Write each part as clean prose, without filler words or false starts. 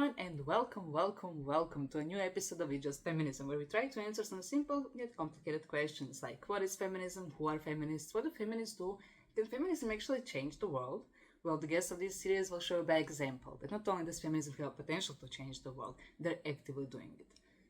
everyone, and welcome to a new episode of It's Just Feminism, where we try to answer some simple yet complicated questions like what is feminism, who are feminists, what do feminists do, can feminism actually change the world? Well, the guests of this series will show by example that not only does feminism have potential to change the world, they're actively doing it.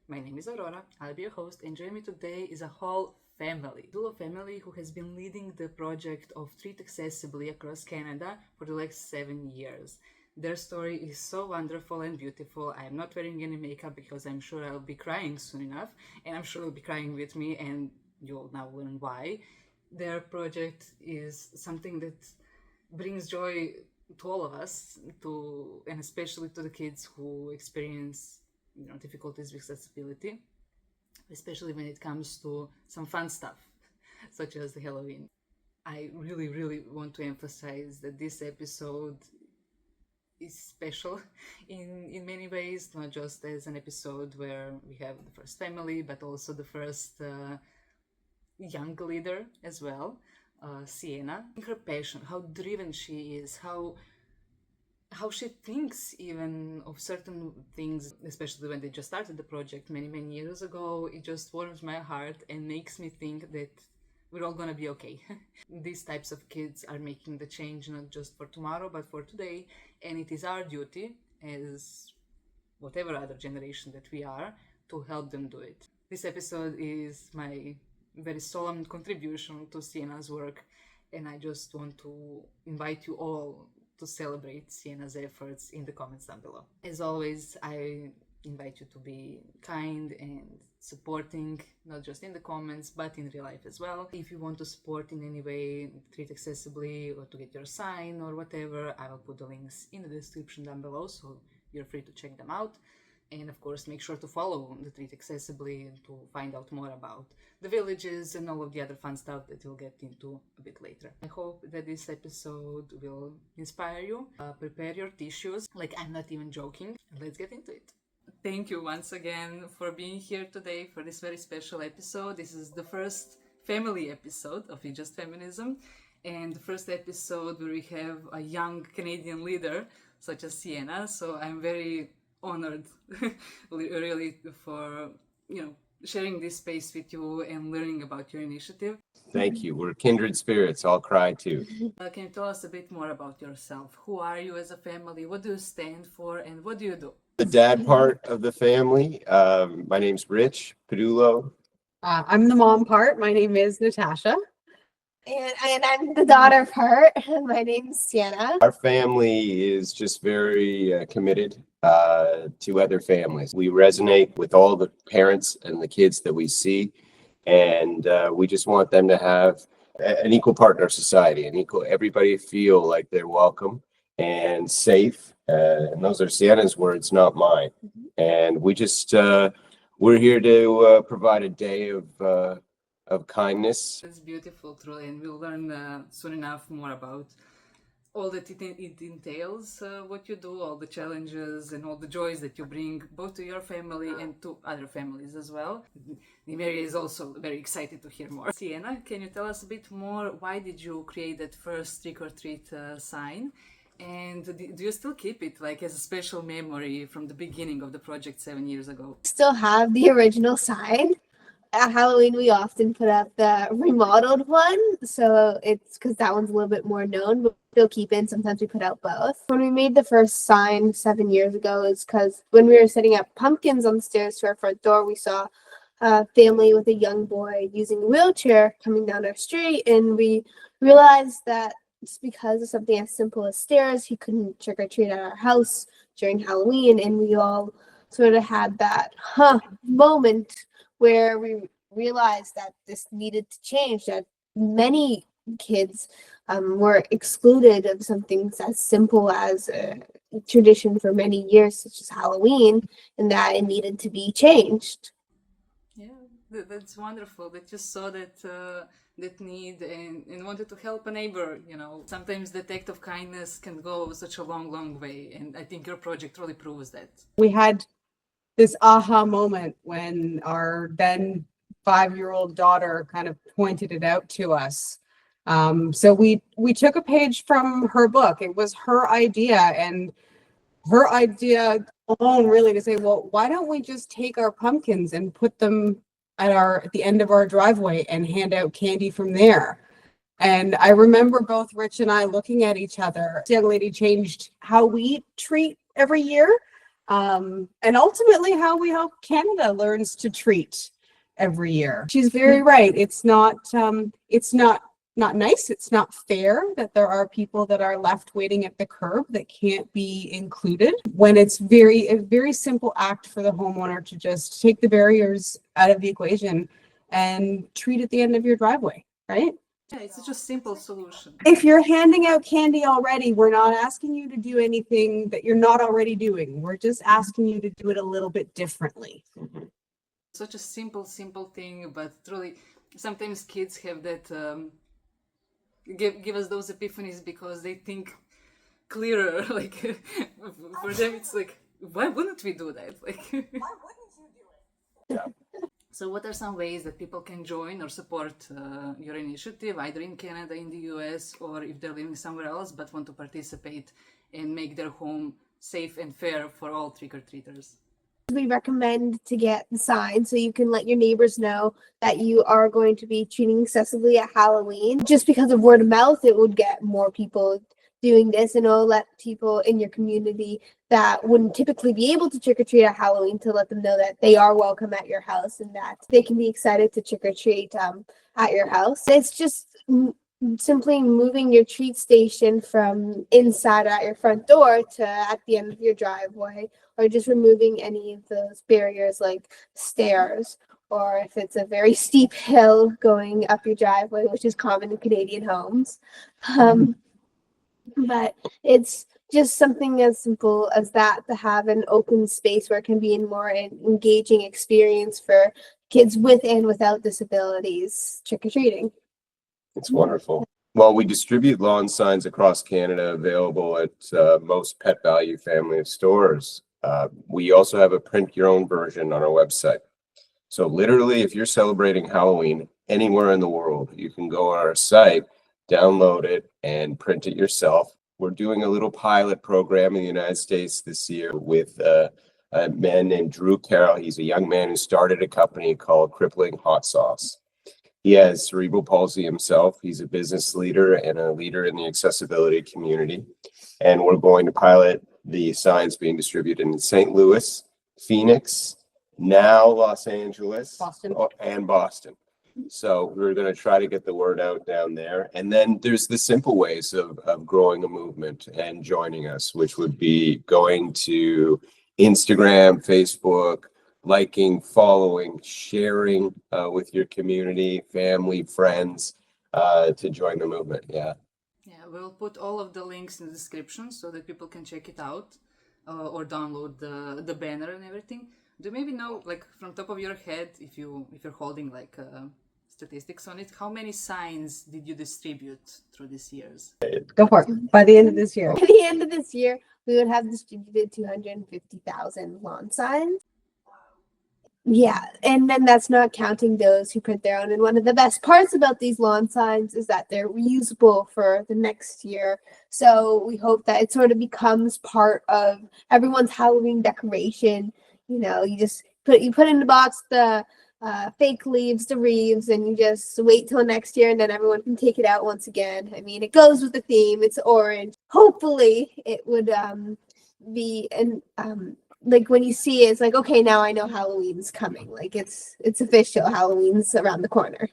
My name is Aurora, I'll be your host, and joining me today is a whole family. Padulo family who has been leading the project of Treat Accessibly across Canada for the last 7 years. Their story is so wonderful and beautiful. I am not wearing any makeup because I'm sure I'll be crying soon enough, and I'm sure you'll be crying with me, and you'll now learn why. Their project is something that brings joy to all of us, and especially to the kids who experience difficulties with accessibility, especially when it comes to some fun stuff, such as the Halloween. I really want to emphasize that this episode is special in many ways, not just as an episode where we have the first family, but also the first young leader as well, Siena. Her passion, how driven she is, how she thinks even of certain things, especially when they just started the project many years ago. It just warms my heart and makes me think that we're all gonna be okay. These types of kids are making the change not just for tomorrow but for today, and it is our duty as whatever other generation that we are to help them do it. This episode is my very solemn contribution to Siena's work, and I just want to invite you all to celebrate Siena's efforts in the comments down below. As always, I invite you to be kind and supporting, not just in the comments, but in real life as well. If you want to support in any way, Treat Accessibly, or to get your sign or whatever, I will put the links in the description down below, so you're free to check them out. And of course, make sure to follow the Treat Accessibly to find out more about the villages and all of the other fun stuff that we'll get into a bit later. I hope that this episode will inspire you. Prepare your tissues, like I'm not even joking. Let's get into it. Thank you once again for being here today for this very special episode. This is the first family episode of It's Just Feminism, and the first episode where we have a young Canadian leader such as Siena. So I'm very honored really for sharing this space with you and learning about your initiative. Thank you. We're kindred spirits. I'll cry too. Can you tell us a bit more about yourself? Who are you as a family? What do you stand for, and what do you do? The dad part of the family. My name's Rich Padulo. I'm the mom part. My name is Natasha. And I'm the daughter part. My name's Siena. Our family is just very committed to other families. We resonate with all the parents and the kids that we see, and we just want them to have an equal part in our society, everybody feel like they're welcome and safe. And those are Siena's words, not mine. And we just we're here to provide a day of kindness. It's beautiful, truly, and we'll learn soon enough more about all that it entails, what you do, all the challenges and all the joys that you bring both to your family and to other families as well. Mary is also very excited to hear more. Siena, can you tell us a bit more? Why did you create that first trick or treat sign? And do you still keep it like as a special memory from the beginning of the project 7 years ago? Still have the original sign. At Halloween, we often put up the remodeled one, so it's because that one's a little bit more known, but we still keep it, and sometimes we put out both. When we made the first sign 7 years ago, is because when we were setting up pumpkins on the stairs to our front door, we saw a family with a young boy using a wheelchair coming down our street, and we realized that it's because of something as simple as stairs, he couldn't trick-or-treat at our house during Halloween, and we all sort of had that moment where we realized that this needed to change, that many kids were excluded of something as simple as a tradition for many years, such as Halloween, and that it needed to be changed. Yeah, that's wonderful that you saw that need and wanted to help a neighbor. Sometimes that act of kindness can go such a long way, and I think your project really proves that. We had this aha moment when our then 5-year-old daughter kind of pointed it out to us. So we took a page from her book. It was her idea, and her idea alone really to say, well, why don't we just take our pumpkins and put them at the end of our driveway and hand out candy from there? And I remember both Rich and I looking at each other. This young lady changed how we treat every year, and ultimately how we hope Canada learns to treat every year. She's very right. It's not nice. It's not fair that there are people that are left waiting at the curb that can't be included, when it's a very simple act for the homeowner to just take the barriers out of the equation and treat at the end of your driveway, right? Yeah, it's such a simple solution. If you're handing out candy already, we're not asking you to do anything that you're not already doing. We're just asking you to do it a little bit differently. Such a simple thing, but truly, sometimes kids have that, give us those epiphanies because they think clearer. Like, for them, it's like, why wouldn't we do that? Like, why wouldn't you do it? Yeah. So what are some ways that people can join or support your initiative, either in Canada, in the US, or if they're living somewhere else but want to participate and make their home safe and fair for all trick-or-treaters? We recommend to get the sign so you can let your neighbors know that you are going to be treating accessibly at Halloween. Just because of word of mouth, it would get more people doing this, and it'll let people in your community that wouldn't typically be able to trick-or-treat at Halloween to let them know that they are welcome at your house and that they can be excited to trick-or-treat at your house. It's just simply moving your treat station from inside at your front door to at the end of your driveway, or just removing any of those barriers like stairs, or if it's a very steep hill going up your driveway, which is common in Canadian homes. But it's just something as simple as that, to have an open space where it can be a more engaging experience for kids with and without disabilities trick-or-treating. It's wonderful. Well, we distribute lawn signs across Canada, available at most Pet Value family of stores. We also have a print your own version on our website. So literally, if you're celebrating Halloween anywhere in the world, you can go on our site, download it, and print it yourself. We're doing a little pilot program in the United States this year with a man named Drew Carroll. He's a young man who started a company called Crippling Hot Sauce. He has cerebral palsy himself. He's a business leader and a leader in the accessibility community. And we're going to pilot the signs being distributed in St. Louis, Phoenix, now Los Angeles, Boston. And Boston. So we're going to try to get the word out down there. And then there's the simple ways of growing a movement and joining us, which would be going to Instagram, Facebook, liking, following, sharing with your community, family, friends to join the movement. Yeah. Yeah, we'll put all of the links in the description so that people can check it out or download the banner and everything. Do you maybe know, like, from top of your head, if you're holding like statistics on it, how many signs did you distribute through these years? Go for it. By the end of this year. By the end of this year, we would have distributed 250,000 lawn signs. Yeah, and then that's not counting those who print their own. And one of the best parts about these lawn signs is that they're reusable for the next year. So we hope that it sort of becomes part of everyone's Halloween decoration. You know, you put in the box the fake leaves, the wreaths, and you just wait till next year, and then everyone can take it out once again. I mean, it goes with the theme. It's orange. Hopefully, it would be like when you see it, it's like, okay, now I know Halloween's coming. Like it's official. Halloween's around the corner.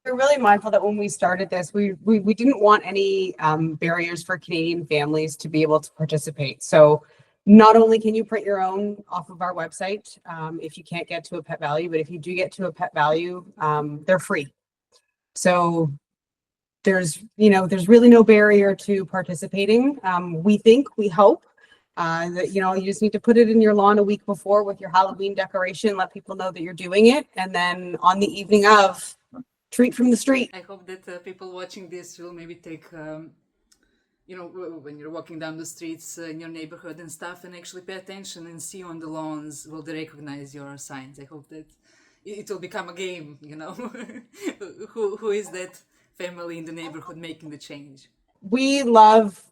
We're really mindful that when we started this, we didn't want any barriers for Canadian families to be able to participate. So not only can you print your own off of our website if you can't get to a Pet Value, but if you do get to a Pet Value, they're free. So there's really no barrier to participating. We hope that, you just need to put it in your lawn a week before with your Halloween decoration, let people know that you're doing it. And then on the evening of, treat from the street. I hope that people watching this will maybe take, when you're walking down the streets in your neighborhood and stuff, and actually pay attention and see on the lawns, will they recognize your signs? I hope that it will become a game, who is that family in the neighborhood making the change? We love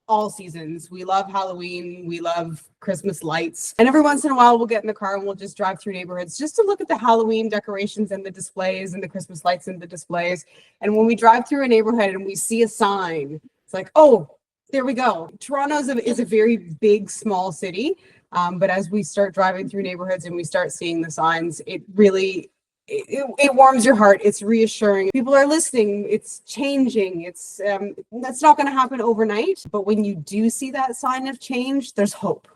all seasons. We love Halloween. We love Christmas lights. And every once in a while, we'll get in the car and we'll just drive through neighborhoods just to look at the Halloween decorations and the displays and the Christmas lights and the displays. And when we drive through a neighborhood and we see a sign, it's like, oh, there we go. Toronto is a very big, small city. But as we start driving through neighborhoods and we start seeing the signs, it really, it warms your heart. It's reassuring. People are listening. It's changing. It's that's not going to happen overnight. But when you do see that sign of change, there's hope,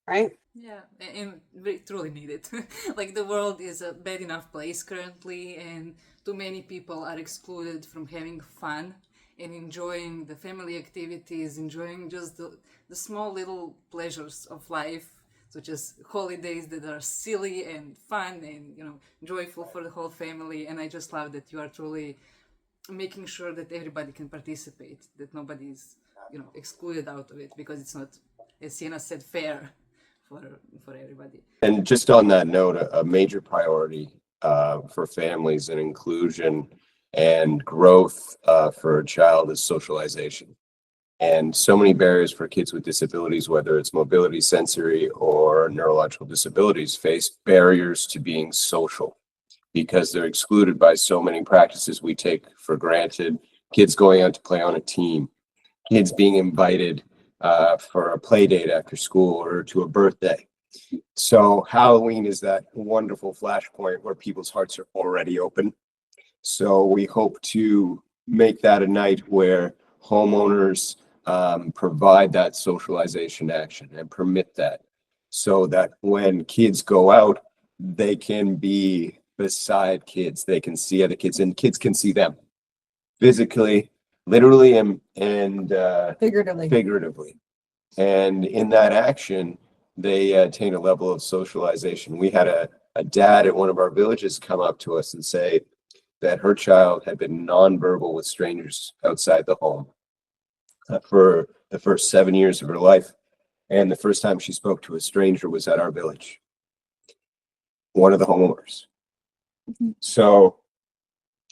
right? Yeah, and we truly need it. Like the world is a bad enough place currently, and too many people are excluded from having fun and enjoying the family activities, enjoying just the small little pleasures of life, such as holidays that are silly and fun and, you know, joyful for the whole family. And I just love that you are truly making sure that everybody can participate, that nobody's, you know, excluded out of it, because it's not, as Siena said, fair for everybody. And just on that note, a major priority for families and inclusion and growth for a child is socialization. And so many barriers for kids with disabilities, whether it's mobility, sensory, or neurological disabilities, face barriers to being social because they're excluded by so many practices we take for granted. Kids going out to play on a team, kids being invited for a play date after school or to a birthday. So Halloween is that wonderful flashpoint where people's hearts are already open. So we hope to make that a night where homeowners provide that socialization action and permit that, so that when kids go out, they can be beside kids, they can see other kids, and kids can see them physically, literally, and figuratively. And in that action, they attain a level of socialization. We had a dad at one of our villages come up to us and say that her child had been nonverbal with strangers outside the home for the first 7 years of her life. And the first time she spoke to a stranger was at our village, one of the homeowners. So,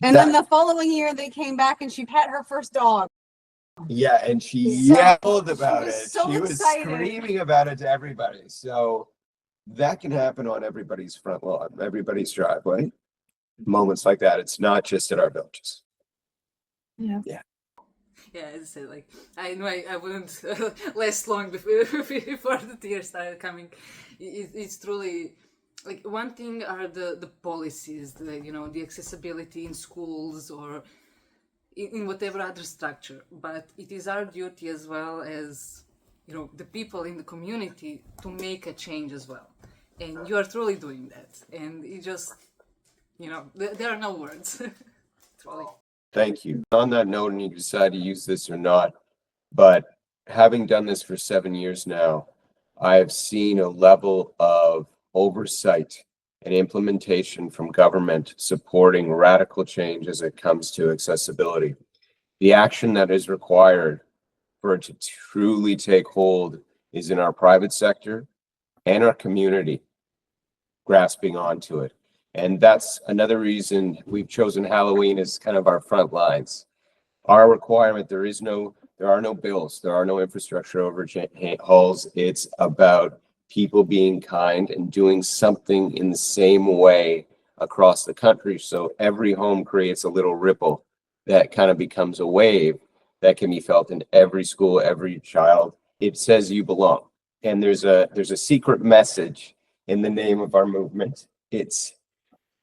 and then the following year they came back and she pet her first dog. Yeah, and she yelled about it. So she was excited. Screaming about it to everybody. So that can happen on everybody's front lawn, everybody's driveway. Moments like that. It's not just at our villages. Yeah. Yeah, as I said, like, I know I wouldn't last long before the tears started coming. It's truly, like, one thing are the policies, the accessibility in schools or in whatever other structure, but it is our duty as well as, the people in the community to make a change as well. And you are truly doing that. And it just, there are no words. Truly. Thank you. On that note, and you decide to use this or not, but having done this for 7 years now, I have seen a level of oversight and implementation from government supporting radical change as it comes to accessibility. The action that is required for it to truly take hold is in our private sector and our community grasping onto it. And that's another reason we've chosen Halloween as kind of our front lines. Our requirement, there are no bills, there are no infrastructure overhauls. It's about people being kind and doing something in the same way across the country. So every home creates a little ripple that kind of becomes a wave that can be felt in every school, every child. It says you belong. And there's a secret message in the name of our movement. It's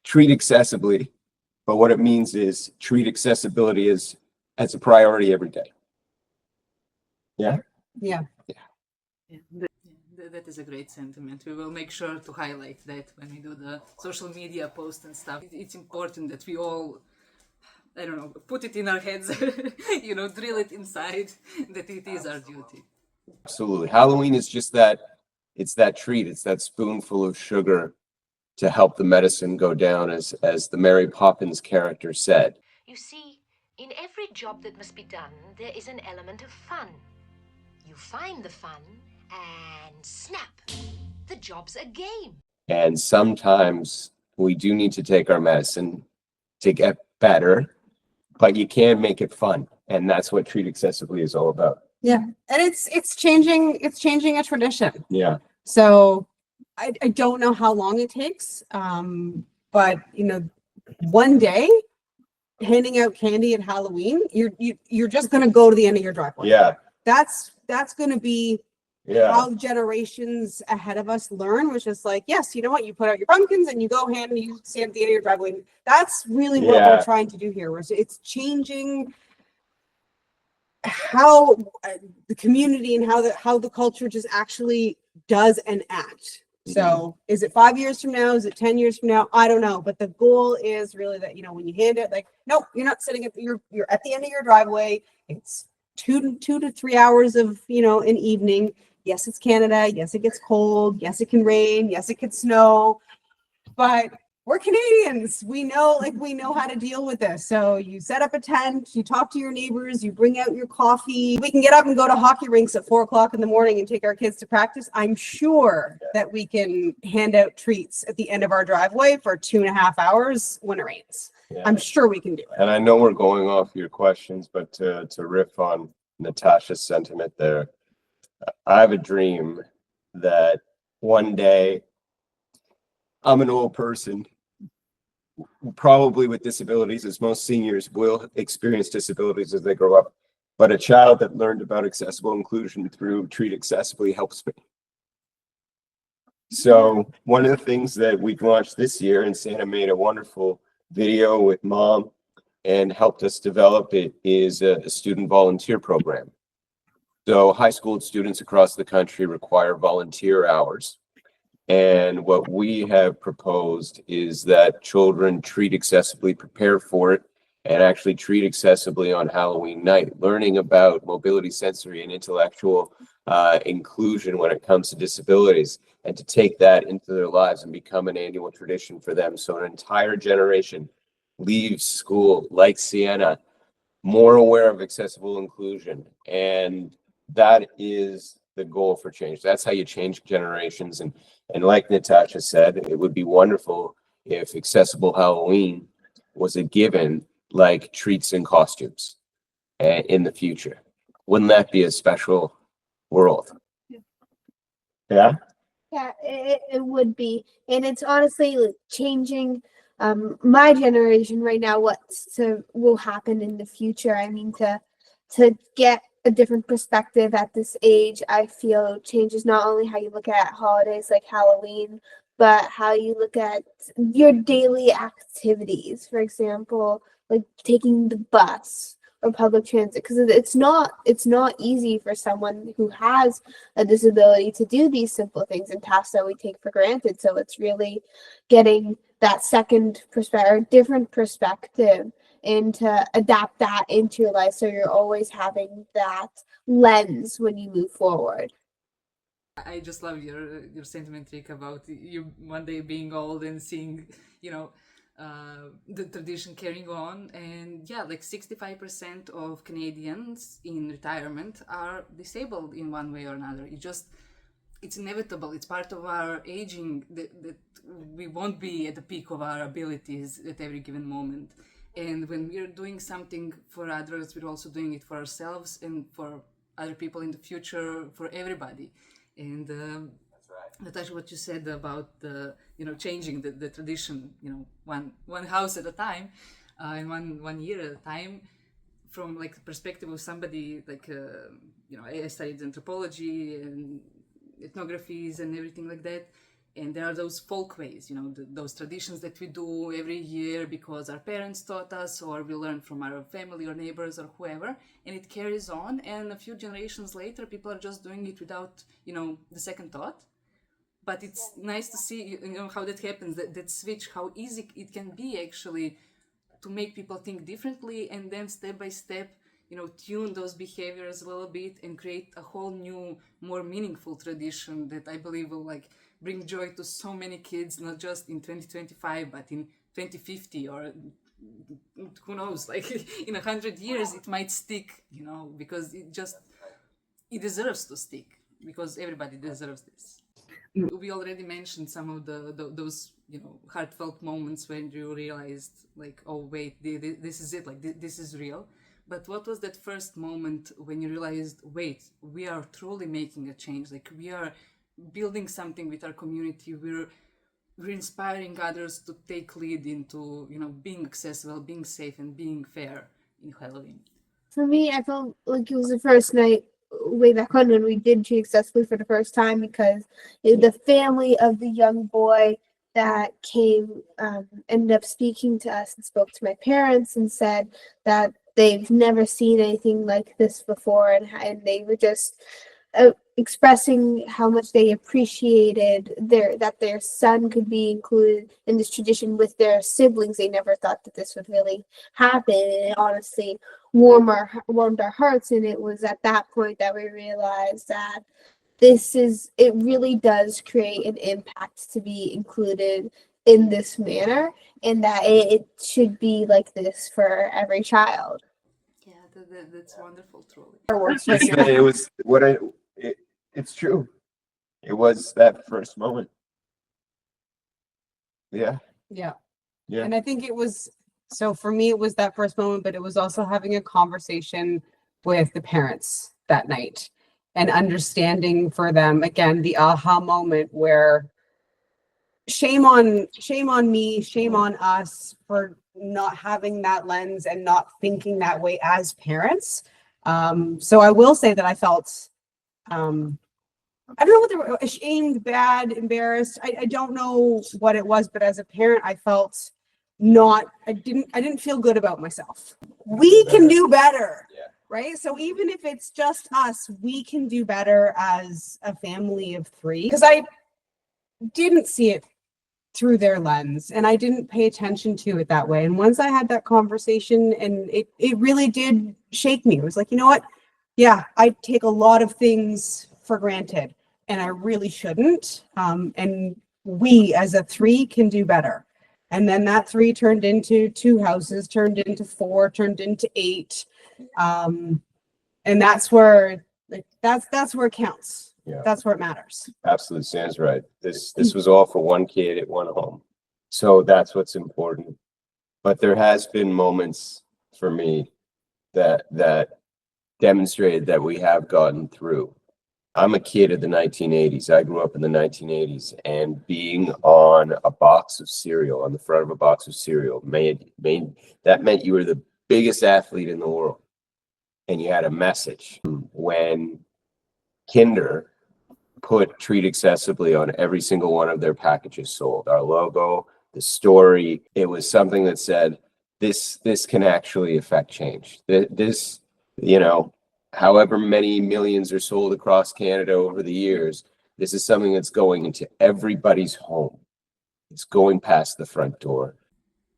Treat Accessibly, but what it means is treat accessibility as a priority every day. Yeah? Yeah. That is a great sentiment. We will make sure to highlight that when we do the social media posts and stuff. It's important that we all, put it in our heads, drill it inside, that it is our duty. Absolutely. Halloween is just that, it's that treat, it's that spoonful of sugar to help the medicine go down, as the Mary Poppins character said. You see, in every job that must be done, there is an element of fun. You find the fun, and snap, the job's a game. And sometimes we do need to take our medicine to get better, but you can make it fun. And that's what Treat Accessibly is all about. Yeah, and it's changing a tradition. Yeah. So I don't know how long it takes, but one day handing out candy at Halloween, you're just gonna go to the end of your driveway. Yeah. That's gonna be Yeah. how generations ahead of us learn, which is like, yes, you know what, you put out your pumpkins and you go hand and you stand at the end of your driveway. That's really what Yeah. we're trying to do here. It's changing how the community and how the culture just actually does and act. So is it 5 years from now? Is it 10 years from now? I don't know. But the goal is really that, when you hand it, like, nope, you're not sitting you're at the end of your driveway. It's 2 to 3 hours of, an evening. Yes, it's Canada. Yes, it gets cold. Yes, it can rain. Yes, it can snow. But we're Canadians. We know how to deal with this. So you set up a tent, you talk to your neighbors, you bring out your coffee. We can get up and go to hockey rinks at 4 o'clock in the morning and take our kids to practice. I'm sure that we can hand out treats at the end of our driveway for 2.5 hours when it rains. Yeah. I'm sure we can do it. And I know we're going off your questions, but to riff on Natasha's sentiment there, I have a dream that one day I'm an old person, probably with disabilities, as most seniors will experience disabilities as they grow up, but a child that learned about accessible inclusion through Treat Accessibly helps me. So one of the things that we've launched this year, and Siena made a wonderful video with Mom and helped us develop it, is a student volunteer program. So high school students across the country require volunteer hours. And what we have proposed is that children treat accessibly, prepare for it, and actually treat accessibly on Halloween night, learning about mobility, sensory, and intellectual inclusion when it comes to disabilities, and to take that into their lives and become an annual tradition for them. So an entire generation leaves school, like Siena, more aware of accessible inclusion. And that is the goal for change. That's how you change generations. And like Natasha said, it would be wonderful if Accessible Halloween was a given, like treats and costumes in the future. Wouldn't that be a special world? Yeah. Yeah, it would be. And it's honestly like changing my generation right now, will happen in the future. I mean, to get a different perspective at this age, I feel changes not only how you look at holidays like Halloween, but how you look at your daily activities. For example, like taking the bus or public transit, because it's not easy for someone who has a disability to do these simple things and tasks that we take for granted. So it's really getting that second perspective, different perspective, and to adapt that into your life, so you're always having that lens when you move forward. I just love your sentiment, Rick, about you one day being old and seeing, the tradition carrying on. And yeah, like 65% of Canadians in retirement are disabled in one way or another. It's inevitable. It's part of our aging that we won't be at the peak of our abilities at every given moment. And when we're doing something for others, we're also doing it for ourselves and for other people in the future, for everybody. And Natasha, what you said about changing the tradition, one house at a time, and one year at a time, from like the perspective of somebody like I studied anthropology and ethnographies and everything like that. And there are those folkways, those traditions that we do every year because our parents taught us, or we learned from our family or neighbors or whoever, and it carries on. And a few generations later, people are just doing it without, the second thought. But it's nice to see, how that happens, that switch, how easy it can be actually to make people think differently, and then step by step, tune those behaviors a little bit and create a whole new, more meaningful tradition that I believe will bring joy to so many kids, not just in 2025, but in 2050, or who knows, in 100 years it might stick, because it deserves to stick, because everybody deserves this. We already mentioned some of those heartfelt moments when you realized oh wait, this is it, this is real. But what was that first moment when you realized, wait, we are truly making a change? Like, we are building something with our community. We're inspiring others to take lead into, being accessible, being safe, and being fair in Halloween. For me, I felt like it was the first night way back when we did Treat Accessibly for the first time, because the family of the young boy that came ended up speaking to us and spoke to my parents and said that they've never seen anything like this before, and they were just expressing how much they appreciated that their son could be included in this tradition with their siblings. They never thought that this would really happen, and it honestly warmed our hearts. And it was at that point that we realized that it really does create an impact to be included in this manner, and that it should be like this for every child. Yeah, that's wonderful, truly. It's true. It was that first moment. Yeah. Yeah. Yeah. And I think so for me, it was that first moment, but it was also having a conversation with the parents that night and understanding for them, again, the aha moment where shame on me, shame on us for not having that lens and not thinking that way as parents. So I will say that I felt, I don't know what they were, ashamed, bad, embarrassed. I don't know what it was, but as a parent, I felt I didn't feel good about myself. We can do better. Yeah. Right? So even if it's just us, we can do better as a family of 3. Because I didn't see it through their lens, and I didn't pay attention to it that way. And once I had that conversation, and it really did shake me. It was like, you know what? Yeah, I take a lot of things for granted, and I really shouldn't. And we as a 3 can do better. And then that 3 turned into 2 houses, turned into 4, turned into 8. And that's where that's where it counts. Yeah. That's where it matters. Absolutely, Sam's right. This was all for one kid at one home. So that's what's important. But there has been moments for me that demonstrated that we have gotten through. I'm a kid of the 1980s. I grew up in the 1980s, and being on a box of cereal, on the front of a box of cereal, that meant you were the biggest athlete in the world, and you had a message. When Kinder put Treat Accessibly on every single one of their packages sold, our logo, the story, it was something that said, this can actually affect change. This, however many millions are sold across Canada over the years, this is something that's going into everybody's home. It's going past the front door.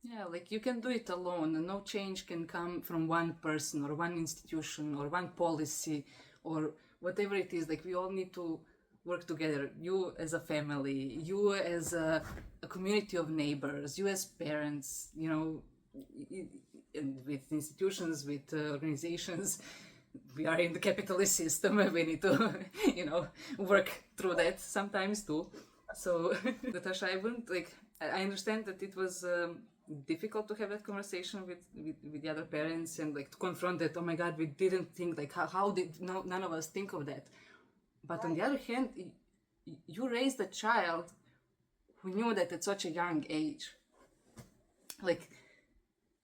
Yeah, like you can do it alone, and no change can come from one person or one institution or one policy or whatever it is. Like, we all need to work together. You as a family, you as a community of neighbors, you as parents, with institutions, with organizations. We are in the capitalist system. We need to, work through that sometimes too. So, Natasha, I understand that it was difficult to have that conversation with the other parents and to confront that. Oh my God, we didn't think how did none of us think of that? But on the other hand, you raised a child who knew that at such a young age.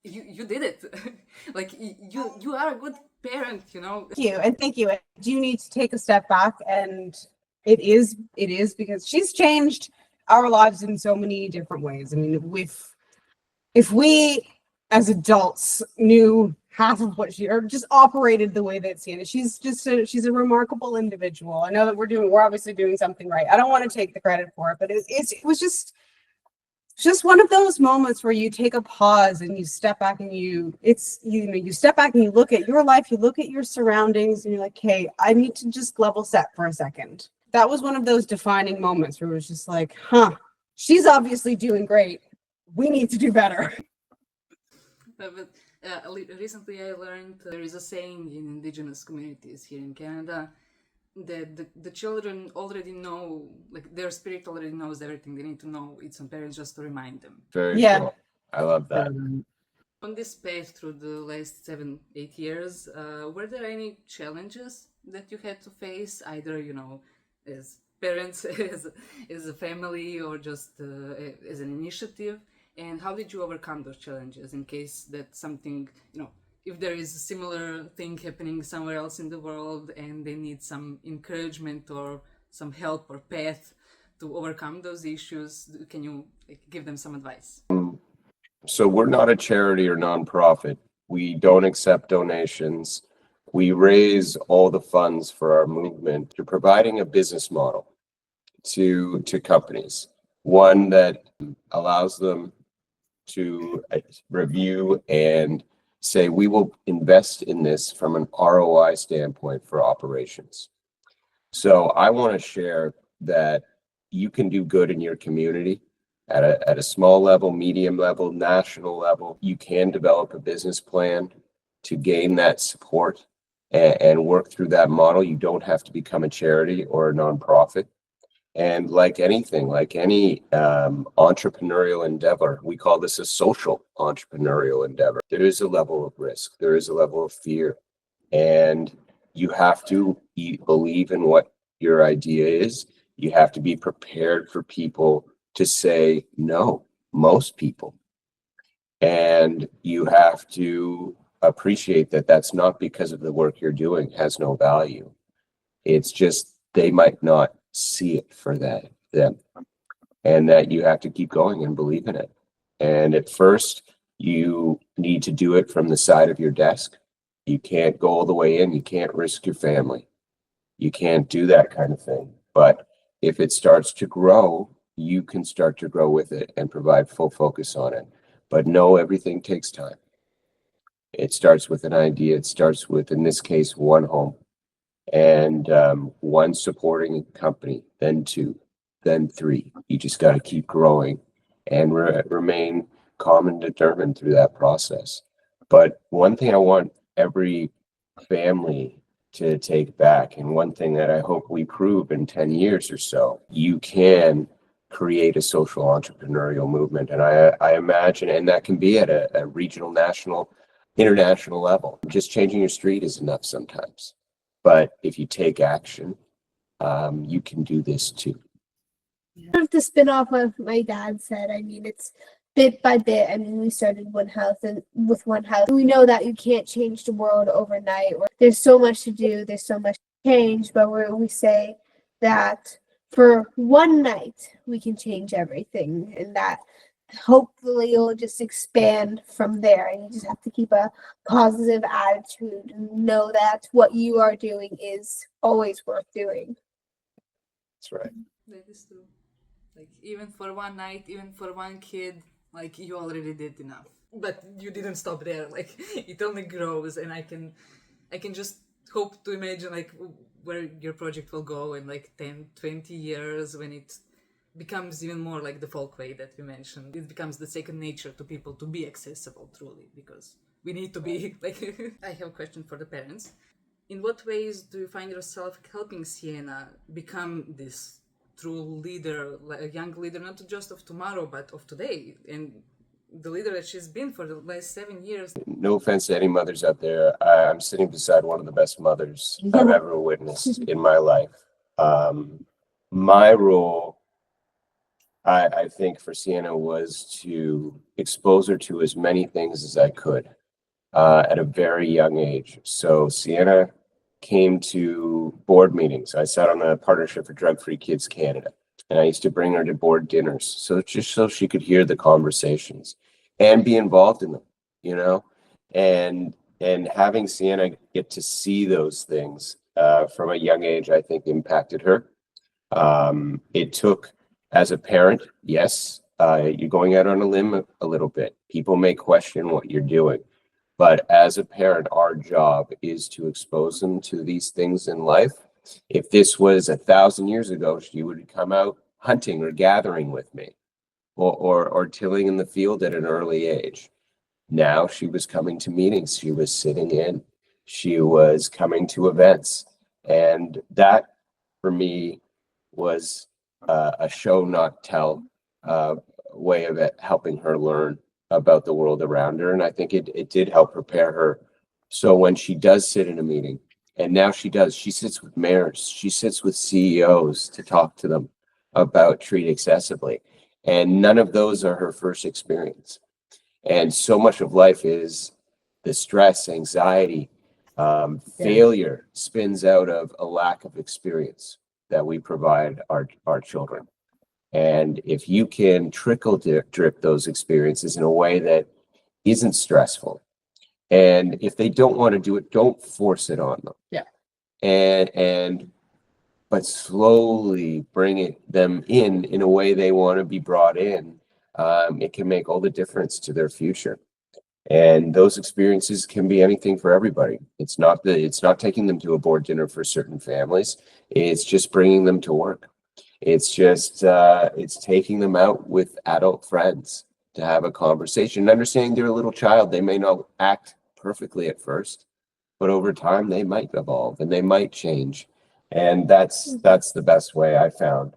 You did it. You are a good parent, Thank you. And thank you. I do need to take a step back, and it is because she's changed our lives in so many different ways. I mean, if we as adults knew half of what or just operated the way that Siena, she's a remarkable individual. I know that we're obviously doing something right. I don't want to take the credit for it, but it was just one of those moments where you take a pause and you step back and you step back and you look at your life, you look at your surroundings, and you're like, hey, I need to just level set for a second. That was one of those defining moments where it was just like, she's obviously doing great. We need to do better. Recently I learned there is a saying in Indigenous communities here in Canada that the children already know, their spirit already knows everything they need to know. It's on parents just to remind them. Very cool. I love that. On this path through the last 7, 8 years, were there any challenges that you had to face, either, as parents, as a family, or just as an initiative? And how did you overcome those challenges in case that something, if there is a similar thing happening somewhere else in the world and they need some encouragement or some help or path to overcome those issues, can you give them some advice? So we're not a charity or nonprofit. We don't accept donations. We raise all the funds for our movement through providing a business model to companies, one that allows them to review and say, we will invest in this from an ROI standpoint for operations. So I want to share that you can do good in your community at a small level, medium level, national level. You can develop a business plan to gain that support and work through that model. You don't have to become a charity or a nonprofit. And like anything, like any entrepreneurial endeavor, we call this a social entrepreneurial endeavor. There is a level of risk. There is a level of fear. And you have to believe in what your idea is. You have to be prepared for people to say no, most people. And you have to appreciate that that's not because of the work you're doing has no value. It's just they might not see it for them, and that you have to keep going and believe in it. And at first, you need to do it from the side of your desk. You can't go all the way in. You can't risk your family. You can't do that kind of thing. But if it starts to grow, you can start to grow with it and provide full focus on it. But no, everything takes time. It starts with an idea. It starts with, in this case, one home and one supporting company, then two, then three. You just got to keep growing and remain calm and determined through that process. But one thing I want every family to take back, and one thing that I hope we prove in 10 years or so, you can create a social entrepreneurial movement. And I imagine, and that can be at a regional, national, international level. Just changing your street is enough sometimes. But if you take action, you can do this too. To spin off what my dad said, I mean, it's bit by bit. I mean, we started one house, and with one house, we know that you can't change the world overnight. There's so much to do, there's so much to change, but we say that for one night we can change everything, and that hopefully it'll just expand from there. And you just have to keep a positive attitude and know that what you are doing is always worth doing. That's right. That is true. Like, even for one night, even for one kid, like, you already did enough. But you didn't stop there. Like, it only grows, and I can just hope to imagine, like, where your project will go in, like, 10, 20 years, when it becomes even more like the folkway that we mentioned. It becomes the second nature to people to be accessible, truly, because we need to be, like... I have a question for the parents. In what ways do you find yourself helping Siena become this true leader, like a young leader, not just of tomorrow, but of today, and the leader that she's been for the last 7 years? No offense to any mothers out there. I'm sitting beside one of the best mothers I've ever witnessed in my life. My role, I think, for Siena was to expose her to as many things as I could at a very young age. So Siena came to board meetings. I sat on a partnership for Drug-Free Kids Canada, and I used to bring her to board dinners, so just so she could hear the conversations and be involved in them, and having Siena get to see those things from a young age, I think impacted her. It took, as a parent, yes, you're going out on a limb a little bit. People may question what you're doing. But as a parent, our job is to expose them to these things in life. If this was 1,000 years ago, she would come out hunting or gathering with me, or tilling in the field at an early age. Now she was coming to meetings. She was sitting in. She was coming to events. And that, for me, was a show, not tell way of it, helping her learn about the world around her. And I think it did help prepare her. So when she does sit in a meeting, and now she sits with mayors, she sits with CEOs to talk to them about Treat Accessibly. And none of those are her first experience. And so much of life is the stress, anxiety, failure spins out of a lack of experience that we provide our children. And if you can trickle drip those experiences in a way that isn't stressful, and if they don't want to do it, don't force it on them. Yeah. But slowly bring them in a way they want to be brought in. It can make all the difference to their future. And those experiences can be anything for everybody. It's not taking them to a board dinner for certain families. It's just bringing them to work. It's just it's taking them out with adult friends to have a conversation and understanding they're a little child. They may not act perfectly at first, but over time they might evolve and they might change. And that's the best way I found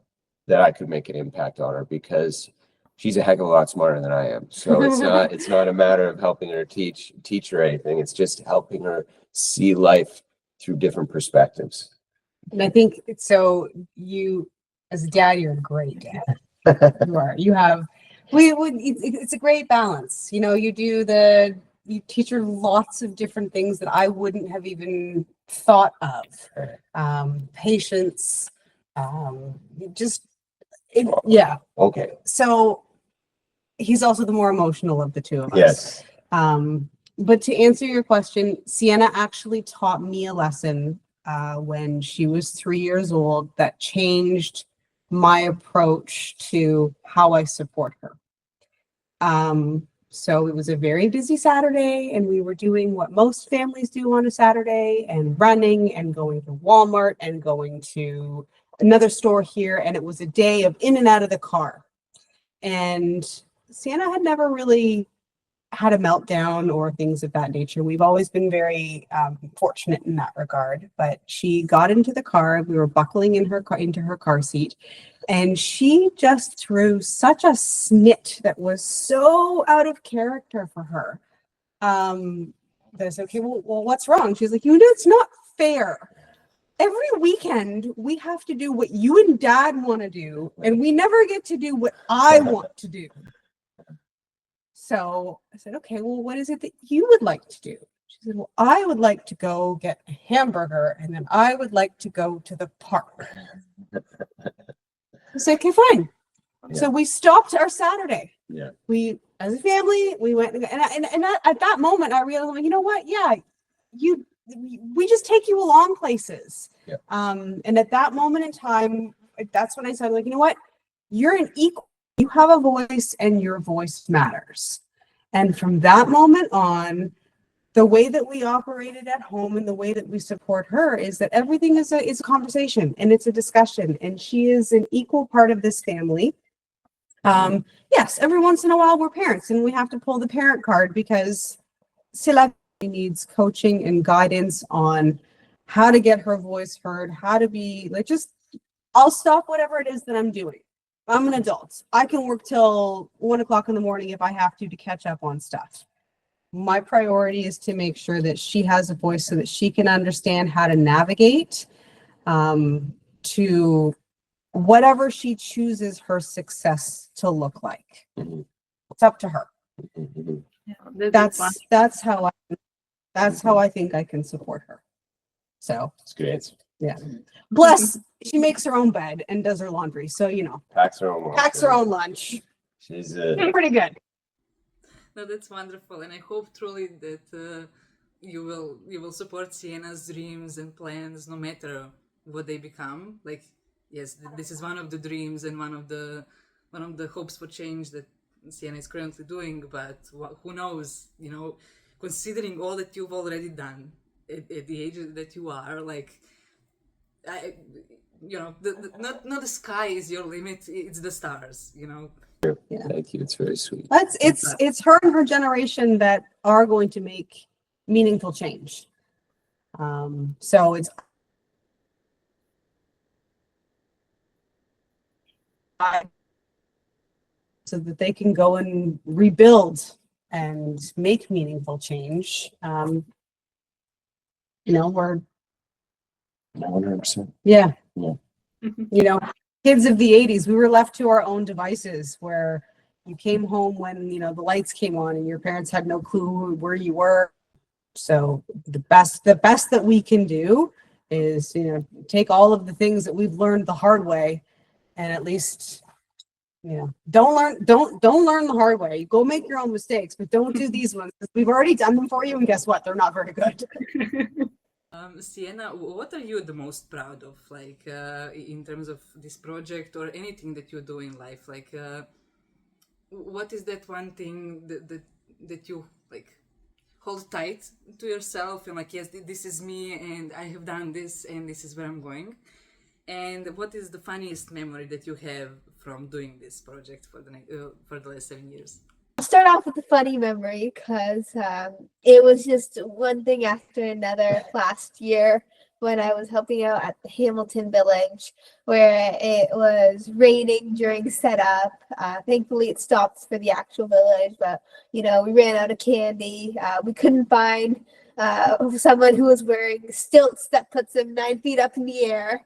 that I could make an impact on her, because she's a heck of a lot smarter than I am. So it's not a matter of helping her teach her anything. It's just helping her see life through different perspectives. And I think so. You, as a dad, you're a great dad. You are. You have. It's a great balance. You know, you teach her lots of different things that I wouldn't have even thought of. Patience. Yeah. Okay. So he's also the more emotional of the two of us. Yes. But to answer your question, Siena actually taught me a lesson when she was 3 years old that changed my approach to how I support her. So it was a very busy Saturday, and we were doing what most families do on a Saturday, and running and going to Walmart and going to another store here. And it was a day of in and out of the car. And Siena had never really had a meltdown or things of that nature. We've always been very fortunate in that regard. But she got into the car. We were buckling in into her car seat, and she just threw such a snit that was so out of character for her. That I said, okay, well, what's wrong? She's like, it's not fair. Every weekend we have to do what you and Dad want to do, and we never get to do what I want to do. So I said, okay, well, what is it that you would like to do? She said, well, I would like to go get a hamburger, and then I would like to go to the park. I said, okay, fine. Yeah. So we stopped our Saturday. Yeah. We, as a family, we went, and at that moment, I realized, you know what? Yeah, we just take you along places. Yeah. And at that moment in time, that's when I said, like, you know what? You're an equal. You have a voice, and your voice matters. And from that moment on, the way that we operated at home and the way that we support her is that everything is a conversation, and it's a discussion, and she is an equal part of this family. Yes, every once in a while we're parents and we have to pull the parent card because Sila needs coaching and guidance on how to get her voice heard, how to be like, I'll stop whatever it is that I'm doing. I'm an adult. I can work till 1 o'clock in the morning if I have to catch up on stuff. My priority is to make sure that she has a voice so that she can understand how to navigate to whatever she chooses her success to look like. Mm-hmm. It's up to her. Mm-hmm. Yeah, That's how I think I can support her. So That's a good answer. yeah. Bless, she makes her own bed and does her laundry. So, Packs her own lunch. Packs her own lunch. She's pretty good. No, that's wonderful, and I hope truly that you will support Siena's dreams and plans, no matter what they become. Like, yes, this is one of the dreams and one of the hopes for change that Siena is currently doing. But who knows? Considering all that you've already done at the age that you are, like, not the sky is your limit; it's the stars. Yeah. Thank you. It's very sweet. It's her and her generation that are going to make meaningful change. So it's so that they can go and rebuild and make meaningful change, you know, we're 100%. yeah. Yeah. You know, kids of the 80s, we were left to our own devices where you came home when, you know, the lights came on and your parents had no clue where you were. So the best that we can do is, you know, take all of the things that we've learned the hard way and at least, you know, don't learn the hard way. Go make your own mistakes, but don't do these ones. We've already done them for you, and guess what? They're not very good. Siena, what are you the most proud of, like in terms of this project or anything that you do in life? Like, what is that one thing that you like hold tight to yourself and like, yes, this is me, and I have done this, and this is where I'm going? And what is the funniest memory that you have from doing this project for the last 7 years? I'll start off with a funny memory because it was just one thing after another last year when I was helping out at the Hamilton Village, where it was raining during setup. Thankfully, it stopped for the actual village, but you know, we ran out of candy. We couldn't find someone who was wearing stilts that puts them 9 feet up in the air.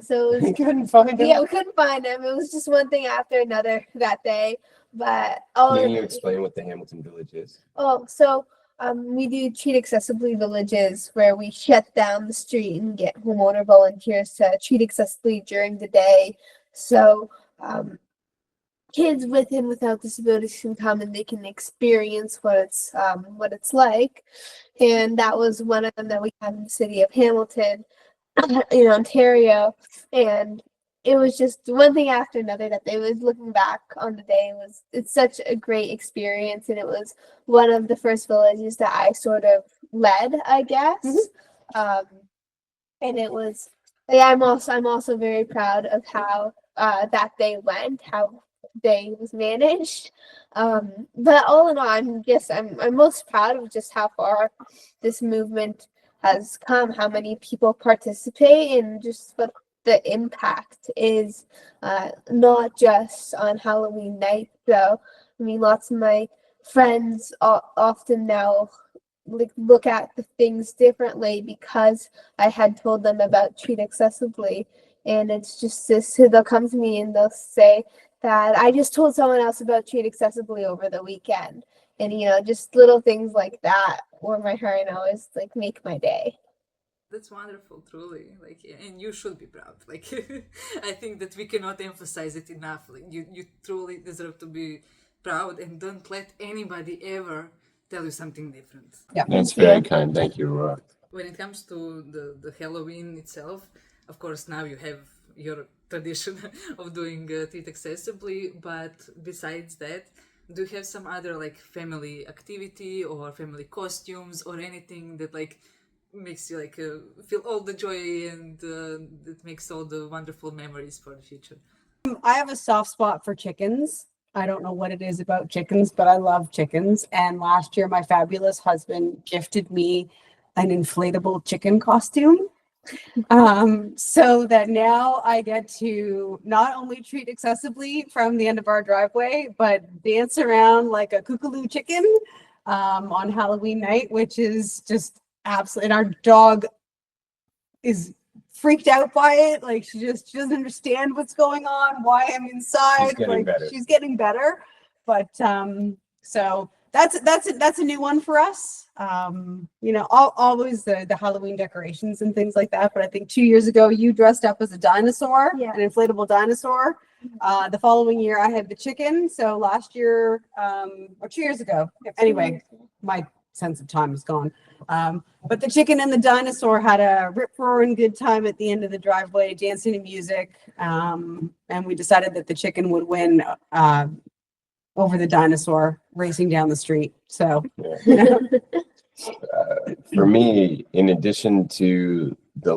So it was, Couldn't find yeah, we couldn't find him. It was just one thing after another that day. But Can you explain what the Hamilton Village is? we do Treat Accessibly Villages, where we shut down the street and get homeowner volunteers to treat accessibly during the day. So kids with and without disabilities can come and they can experience what it's like. And that was one of them that we had in the city of Hamilton, in Ontario. And it was just one thing after another that they was looking back on the day. It's such a great experience, and it was one of the first villages that I sort of led, I guess. And it was, yeah, I'm also very proud of how that day went, how day was managed. But all in all, I'm most proud of just how far this movement has come, how many people participate, and just what the impact is, not just on Halloween night. So, I mean, lots of my friends often now look at the things differently because I had told them about Treat Accessibly, and it's just this. They'll come to me and they'll say that I just told someone else about Treat Accessibly over the weekend, and you know, just little things like that warm my heart and always like make my day. That's wonderful, truly. Like, and you should be proud. Like, I think that we cannot emphasize it enough. Like, you truly deserve to be proud, and don't let anybody ever tell you something different. Yeah, That's very kind. Thank you, Aurora. When it comes to the Halloween itself, of course, now you have your tradition of doing Treat Accessibly, but besides that, do you have some other like family activity or family costumes or anything that like makes you like feel all the joy and that makes all the wonderful memories for the future? I have a soft spot for chickens. I don't know what it is about chickens, but I love chickens. And last year, my fabulous husband gifted me an inflatable chicken costume. So that now I get to not only treat accessibly from the end of our driveway, but dance around like a kookaloo chicken on Halloween night, which is just absolutely. And our dog is freaked out by it. Like she doesn't understand what's going on, why I'm inside. She's getting better. But so that's a new one for us. You know, always the Halloween decorations and things like that. But I think 2 years ago you dressed up as a dinosaur, Yeah. an inflatable dinosaur. The following year I had the chicken. So last year, or 2 years ago. Anyway, my sense of time is gone. But the chicken and the dinosaur had a rip-roaring good time at the end of the driveway, dancing to music. And we decided that the chicken would win over the dinosaur racing down the street. So for me, in addition to the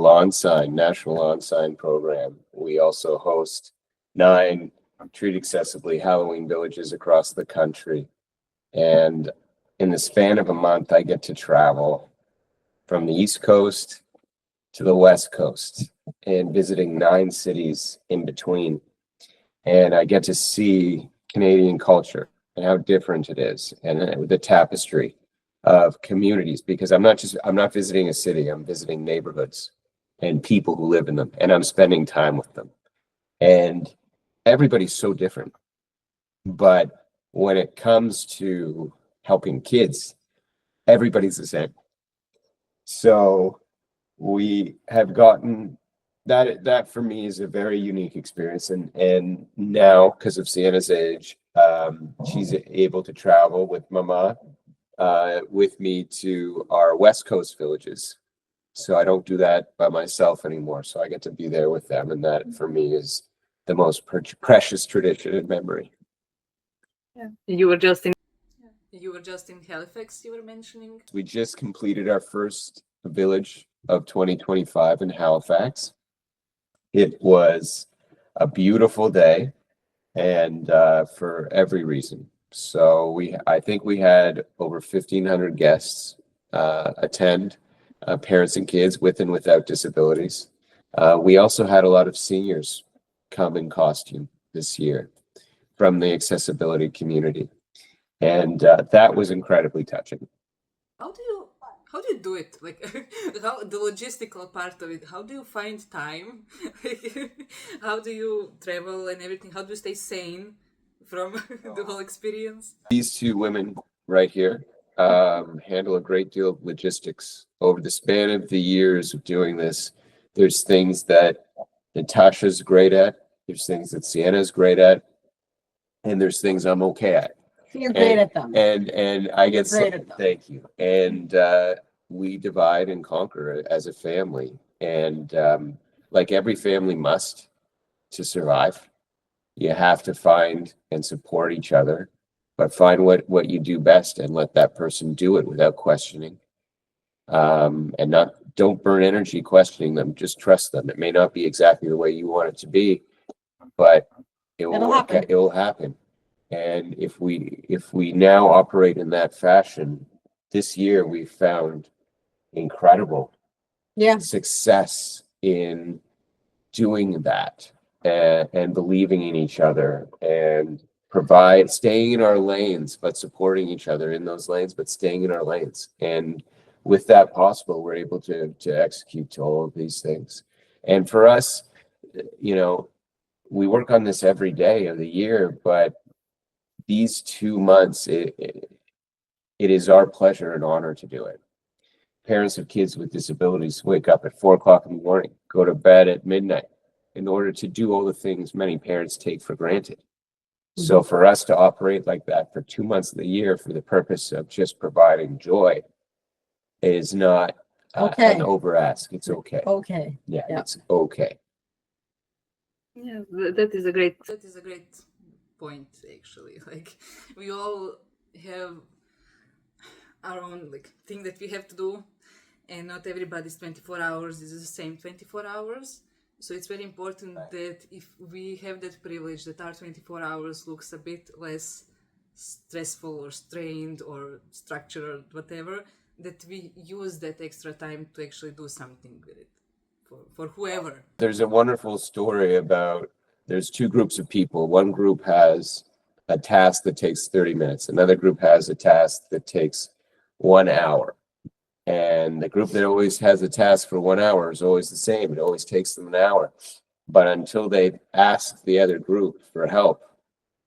National Lawn Sign program, we also host 9 Treat Accessibly Halloween Villages across the country. And in the span of a month, I get to travel from the East Coast to the West Coast and visiting 9 cities in between. And I get to see Canadian culture and how different it is, and the tapestry of communities, because I'm not visiting a city, I'm visiting neighborhoods and people who live in them, and I'm spending time with them. And everybody's so different. But when it comes to helping kids, everybody's the same. So we have gotten that for me is a very unique experience. And now, because of Siena's age, she's able to travel with Mama with me to our West Coast villages. So I don't do that by myself anymore. So I get to be there with them. And that for me is the most precious tradition and memory. Yeah. You were just in Halifax, you were mentioning. We just completed our first village of 2025 in Halifax. It was a beautiful day, and for every reason. So I think we had over 1,500 guests attend, parents and kids with and without disabilities. We also had a lot of seniors come in costume this year from the accessibility community, and that was incredibly touching. How do you do it? Like, how the logistical part of it? How do you find time? How do you travel and everything? How do you stay sane from the whole experience? These two women right here handle a great deal of logistics. Over the span of the years of doing this, there's things that Natasha's great at, there's things that Siena's great at, and there's things I'm okay at. You're great at them. And I get great at them. Thank you. And we divide and conquer as a family. And like every family must to survive, you have to find and support each other, but find what you do best and let that person do it without questioning. And don't burn energy questioning them, just trust them. It may not be exactly the way you want it to be, but it'll happen. And if we now operate in that fashion, this year we've found incredible success in doing that and believing in each other and staying in our lanes, but supporting each other in those lanes, but staying in our lanes. And with that possible, we're able to execute to all of these things. And for us, we work on this every day of the year, but these 2 months, it is our pleasure and honor to do it. Parents of kids with disabilities wake up at 4:00 in the morning, go to bed at midnight in order to do all the things many parents take for granted. Mm-hmm. So for us to operate like that for 2 months of the year for the purpose of just providing joy is not an over ask. It's okay. Okay. Yeah, it's okay. Yeah, that is a great point, actually. Like, we all have our own thing that we have to do, and not everybody's 24 hours is the same 24 hours. So it's very important that if we have that privilege, that our 24 hours looks a bit less stressful or strained or structured or whatever, that we use that extra time to actually do something with it for whoever. There's a wonderful story about, there's two groups of people. One group has a task that takes 30 minutes. Another group has a task that takes 1 hour. And the group that always has a task for 1 hour is always the same. It always takes them an hour. But until they ask the other group for help,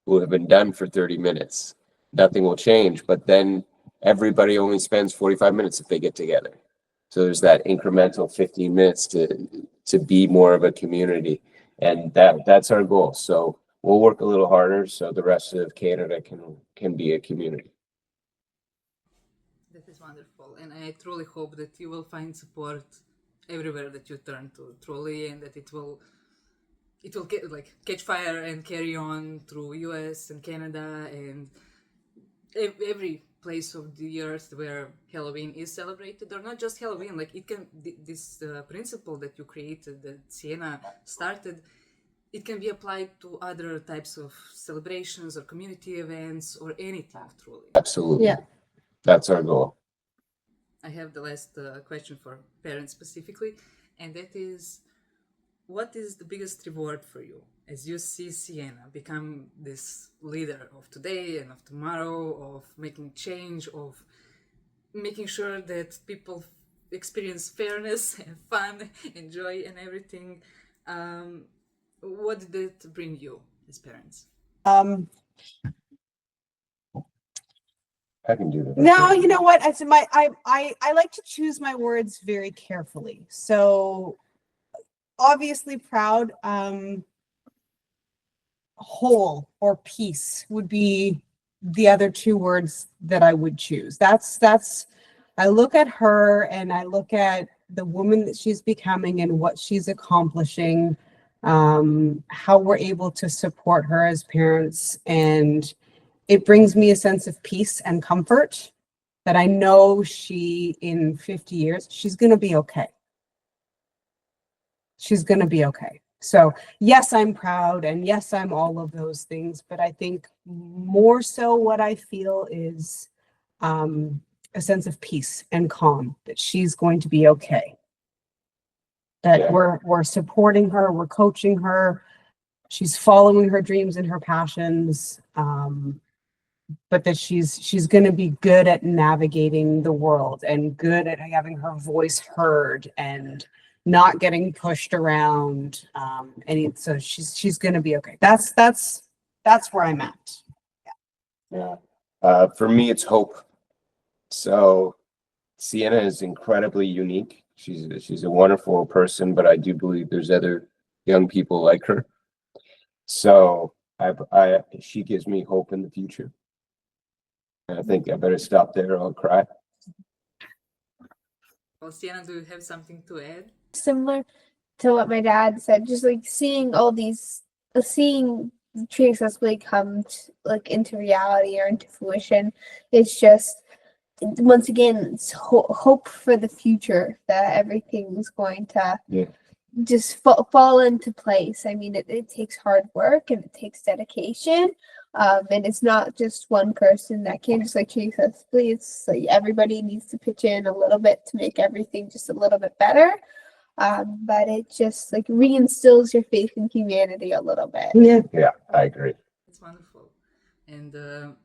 who have been done for 30 minutes, nothing will change. But then everybody only spends 45 minutes if they get together. So there's that incremental 15 minutes to be more of a community. And that's our goal. So we'll work a little harder so the rest of Canada can be a community. That is wonderful. And I truly hope that you will find support everywhere that you turn to, truly, and that it will catch fire and carry on through US and Canada and every place of the earth where Halloween is celebrated, or not just Halloween. This principle that you created, that Siena started, it can be applied to other types of celebrations or community events or anything, truly. Absolutely. Yeah. That's our goal. I have the last question for parents specifically, and that is, what is the biggest reward for you as you see Siena become this leader of today and of tomorrow, of making change, of making sure that people experience fairness and fun and joy and everything, what did it bring you as parents? Um, I can do that. no, you know what? I like to choose my words very carefully. So obviously proud, whole or peace would be the other two words that I would choose. That's I look at her and I look at the woman that she's becoming and what she's accomplishing, how we're able to support her as parents, and it brings me a sense of peace and comfort that I know she, in 50 years, she's going to be okay. She's going to be okay. So yes, I'm proud, and yes, I'm all of those things, but I think more so what I feel is a sense of peace and calm that she's going to be okay. That Yeah. we're supporting her, we're coaching her, she's following her dreams and her passions, but that she's going to be good at navigating the world and good at having her voice heard and not getting pushed around. So she's going to be okay. That's where I'm at. Yeah. For me, it's hope. So Sienna is incredibly unique. She's a wonderful person, but I do believe there's other young people like her. So she gives me hope in the future. And I think I better stop there. I'll cry. Well, Sienna, do you have something to add? Similar to what my dad said, just like seeing all these, seeing Treat Accessibly come into reality or into fruition, it's just, once again, it's hope for the future that everything's going to just fall into place. I mean, it takes hard work and it takes dedication. And it's not just one person that can, just like Treat Accessibly, it's like everybody needs to pitch in a little bit to make everything just a little bit better. But it just like reinstills your faith in humanity a little bit. Yeah, I agree. It's wonderful. And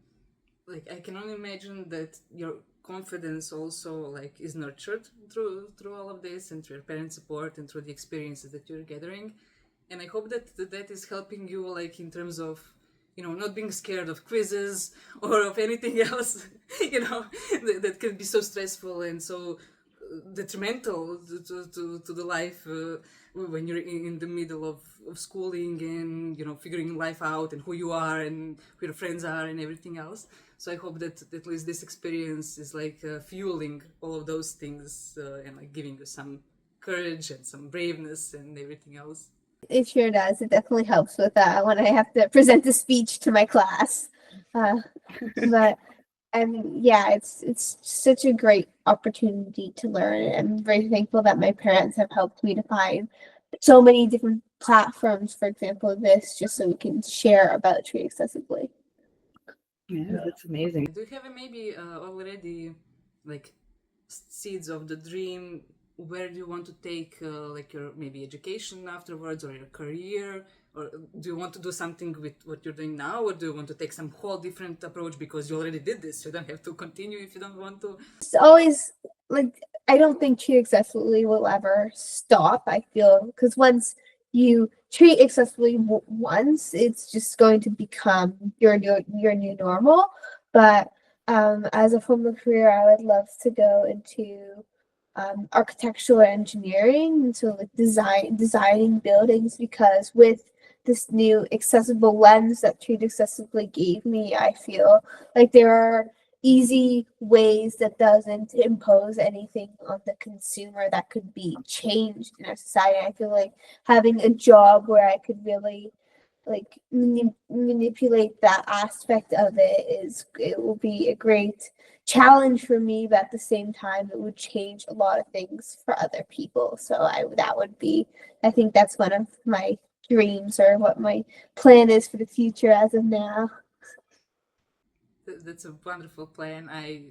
like I can only imagine that your confidence also like is nurtured through all of this and through your parent support and through the experiences that you're gathering. And I hope that is helping you like in terms of, you know, not being scared of quizzes or of anything else, you know, that can be so stressful and so detrimental to the life when you're in the middle of schooling and, you know, figuring life out and who you are and who your friends are and everything else. So I hope that at least this experience is like fueling all of those things and like giving you some courage and some braveness and everything else. It sure does. It definitely helps with that when I have to present a speech to my class. But I mean, yeah, it's such a great opportunity to learn. I'm very thankful that my parents have helped me to find so many different platforms, for example, this, just so we can share about Treat Accessibly. Yeah, that's amazing. Do you have maybe already like seeds of the dream? Where do you want to take like your maybe education afterwards or your career? Or do you want to do something with what you're doing now, or do you want to take some whole different approach because you already did this? You don't have to continue if you don't want to. It's always like, I don't think Treat Accessibly will ever stop. I feel because once you treat accessibly once, it's just going to become your new normal. But as a former career, I would love to go into architectural engineering, so like designing buildings, because with this new accessible lens that Treat Accessibly gave me, I feel like there are easy ways that doesn't impose anything on the consumer that could be changed in our society. I feel like having a job where I could really like manipulate that aspect of it will be a great challenge for me, but at the same time it would change a lot of things for other people. So that would be, I think that's one of my dreams, or what my plan is for the future as of now. That's a wonderful plan. I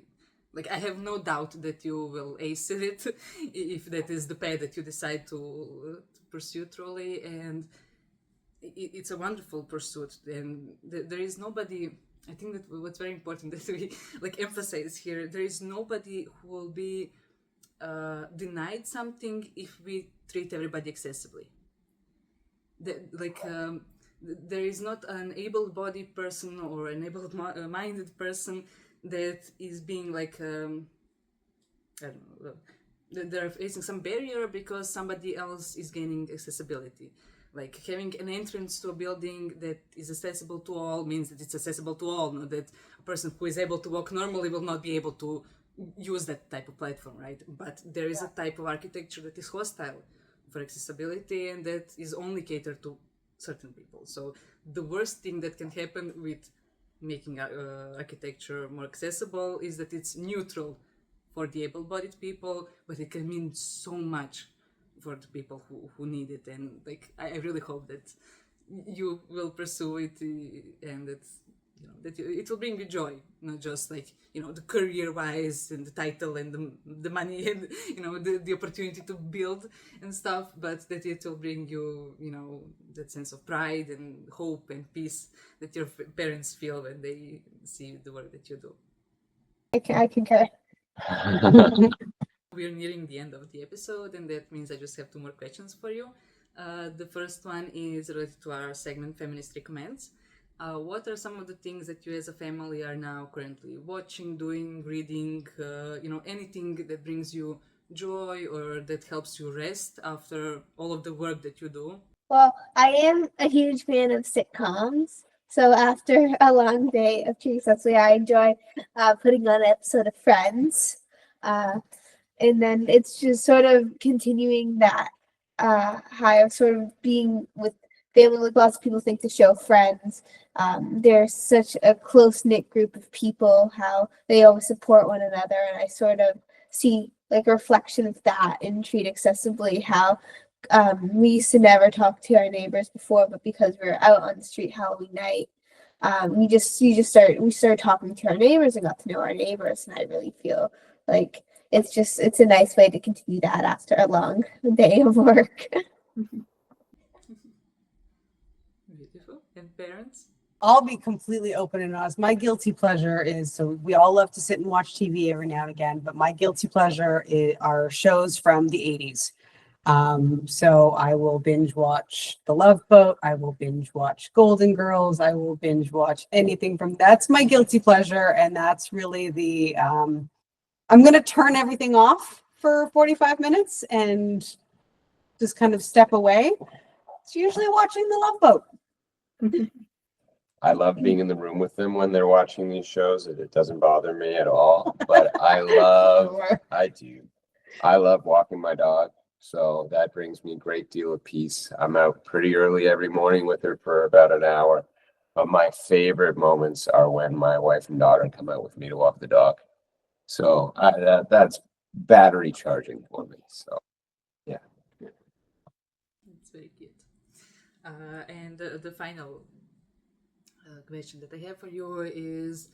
have no doubt that you will ace it if that is the path that you decide to pursue truly. And it's a wonderful pursuit, and there is nobody. I think that what's very important that we like emphasize here, there is nobody who will be denied something if we treat everybody accessibly. There is not an able-bodied person or an able-minded person that is being like I don't know, they're facing some barrier because somebody else is gaining accessibility. Like having an entrance to a building that is accessible to all means that it's accessible to all, not that a person who is able to walk normally will not be able to use that type of platform, right? But there is a type of architecture that is hostile for accessibility and that is only catered to certain people. So the worst thing that can happen with making architecture more accessible is that it's neutral for the able-bodied people, but it can mean so much for the people who need it. And like I really hope that you will pursue it and that it will bring you joy, not just like the career-wise and the title and the money and the opportunity to build and stuff, but that it will bring you that sense of pride and hope and peace that your parents feel when they see the work that you do. I concur. We're nearing the end of the episode, and that means I just have 2 more questions for you. The first one is related to our segment Feminist Recommends. What are some of the things that you as a family are now currently watching, doing, reading, anything that brings you joy or that helps you rest after all of the work that you do? Well, I am a huge fan of sitcoms. So after a long day of Treat Accessibly, I enjoy putting on an episode of Friends. And then it's just sort of continuing that high of sort of being with family. Like lots of people think the show Friends, they're such a close-knit group of people, how they always support one another. And I sort of see like a reflection of that in Treat Accessibly, how we used to never talk to our neighbors before, but because we were out on the street Halloween night, we started talking to our neighbors and got to know our neighbors. And I really feel like it's a nice way to continue that after a long day of work. Beautiful. And parents? I'll be completely open and honest. My guilty pleasure is, so we all love to sit and watch TV every now and again, but my guilty pleasure are shows from the 80s. So I will binge watch The Love Boat. I will binge watch Golden Girls. I will binge watch anything that's my guilty pleasure. And that's really I'm going to turn everything off for 45 minutes and just kind of step away. It's usually watching The Love Boat. I love being in the room with them when they're watching these shows. It doesn't bother me at all, but I love walking my dog. So that brings me a great deal of peace. I'm out pretty early every morning with her for about an hour. But my favorite moments are when my wife and daughter come out with me to walk the dog. So that's battery charging for me. So, yeah. It's very cute. And the final question that I have for you is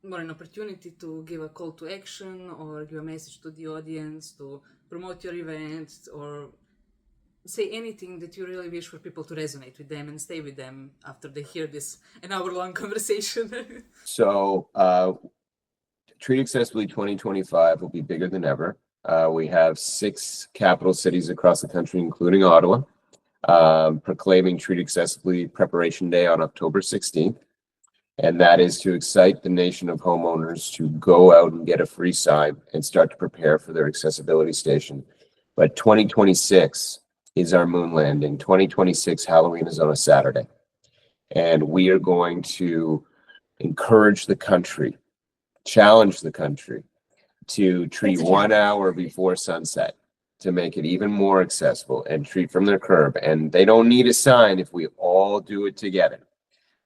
more an opportunity to give a call to action or give a message to the audience to promote your event or say anything that you really wish for people to resonate with them and stay with them after they hear this an hour-long conversation. So Treat Accessibly 2025 will be bigger than ever. We have 6 capital cities across the country, including Ottawa, proclaiming Treat Accessibly Preparation Day on October 16th. And that is to excite the nation of homeowners to go out and get a free sign and start to prepare for their accessibility station. But 2026 is our moon landing. 2026 Halloween is on a Saturday. And we are going to encourage the country, challenge the country to treat 1 hour before sunset to make it even more accessible and treat from their curb. And they don't need a sign if we all do it together.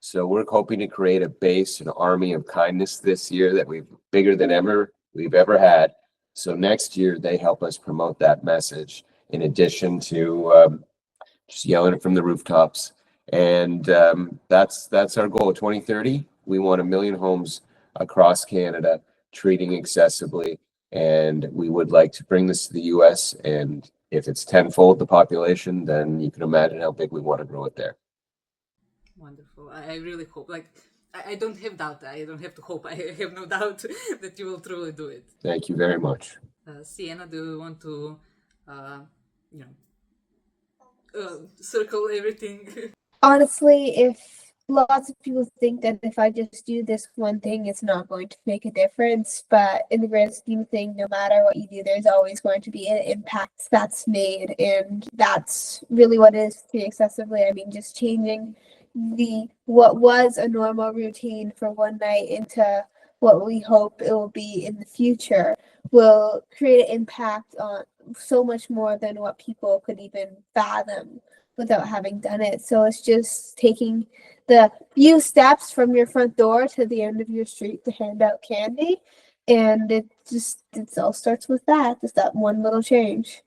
So we're hoping to create a base, an army of kindness this year that bigger than we've ever had. So next year they help us promote that message in addition to just yelling it from the rooftops. And that's our goal. 2030, we want 1 million homes across Canada treating accessibly. And we would like to bring this to the US. And if it's tenfold the population, then you can imagine how big we want to grow it there. Wonderful. I really hope, like, I don't have doubt. I don't have to hope. I have no doubt that you will truly do it. Thank you very much. Siena, do you want to, you circle everything? Honestly, if lots of people think that if I just do this one thing, it's not going to make a difference. But in the grand scheme of things, no matter what you do, there's always going to be an impact that's made. And that's really what is Treat Accessibly. I mean, just changing what was a normal routine for one night into what we hope it will be in the future will create an impact on so much more than what people could even fathom without having done it. So it's just taking the few steps from your front door to the end of your street to hand out candy. And it all starts with that, just that one little change.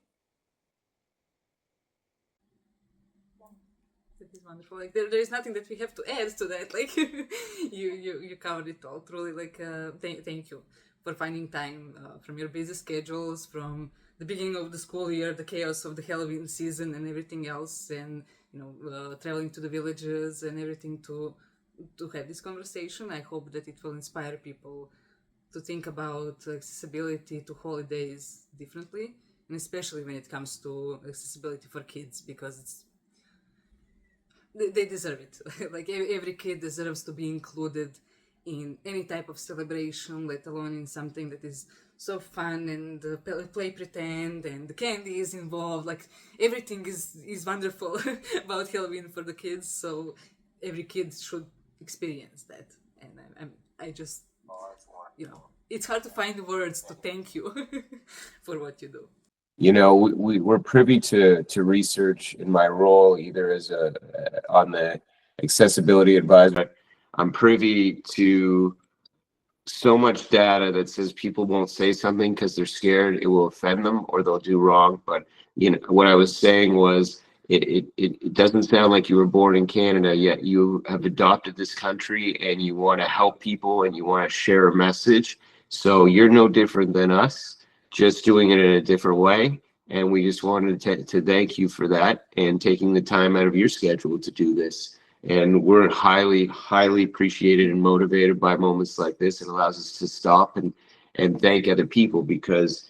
That is wonderful. Like there is nothing that we have to add to that. Like you covered it all. Truly, like thank you for finding time from your busy schedules, from the beginning of the school year, the chaos of the Halloween season, and everything else, and traveling to the villages and everything to have this conversation. I hope that it will inspire people to think about accessibility to holidays differently, and especially when it comes to accessibility for kids, because they deserve it. Like every kid deserves to be included in any type of celebration, let alone in something that is so fun and play pretend and the candy is involved. Like everything is wonderful about Halloween for the kids. So every kid should experience that. And I just, it's hard to find the words to thank you for what you do. We're privy to research in my role, either as on the accessibility advisor. I'm privy to so much data that says people won't say something because they're scared it will offend them or they'll do wrong. But what I was saying was it doesn't sound like you were born in Canada, yet you have adopted this country and you want to help people and you want to share a message. So you're no different than us, just doing it in a different way. And we just wanted to thank you for that and taking the time out of your schedule to do this. And we're highly, highly appreciated and motivated by moments like this. It allows us to stop and thank other people, because